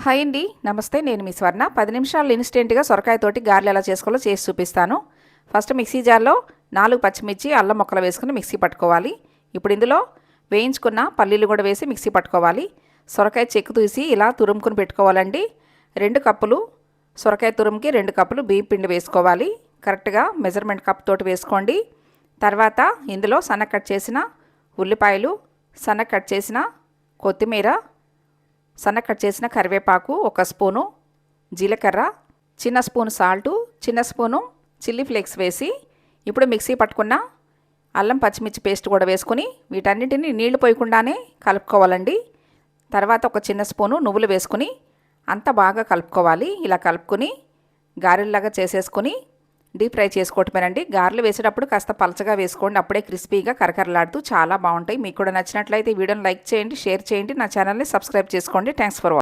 Hi అండి, నమస్తే. నేను మీ స్వర్ణ. 10 నిమిషాల్లో ఇన్స్టెంట్గా సొరకాయతోటి గారెలు ఎలా చేసుకోవాలో చేసి చూపిస్తాను. ఫస్ట్ మిక్సీ జార్లో 4 పచ్చిమిర్చి, అల్లం ముక్కలు వేసుకుని మిక్సీ పట్టుకోవాలి. ఇప్పుడు ఇందులో వేయించుకున్న పల్లీలు కూడా వేసి మిక్సీ పట్టుకోవాలి. సొరకాయ చెక్కు తీసి ఇలా తురుముకుని పెట్టుకోవాలండి. 2 కప్పులు సొరకాయ తురుముకి 2 కప్పులు బియ్యం పిండి వేసుకోవాలి. కరెక్ట్గా మెజర్మెంట్ కప్ తోటి వేసుకోండి. తర్వాత ఇందులో సన్నగా కట్ చేసిన ఉల్లిపాయలు, సన్నగా కట్ చేసిన కొత్తిమీర, సన్నగా కట్ చేసిన కరివేపాకు, 1 స్పూను జీలకర్ర, చిన్న స్పూను సాల్టు, చిన్న స్పూను చిల్లీ ఫ్లేక్స్ వేసి ఇప్పుడు మిక్సీ పట్టుకున్న అల్లం పచ్చిమిర్చి పేస్ట్ కూడా వేసుకొని వీటన్నిటిని నీళ్లు పోయకుండానే కలుపుకోవాలండి. తర్వాత 1 చిన్న స్పూను నువ్వులు వేసుకుని అంతా బాగా కలుపుకోవాలి. ఇలా కలుపుకొని గారెల్లాగా చేసేసుకొని డీప్ ఫ్రై చేసుకోవటమేనండి. గారెలు వేసేటప్పుడు కాస్త పలచగా వేసుకోండి, అప్పుడే క్రిస్పీగా కరకరలాడుతూ చాలా బాగుంటాయి. మీకు కూడా నచ్చినట్లయితే వీడియోని లైక్ చేయండి, షేర్ చేయండి, నా ఛానల్ని సబ్స్క్రైబ్ చేసుకోండి. Thanks for watching.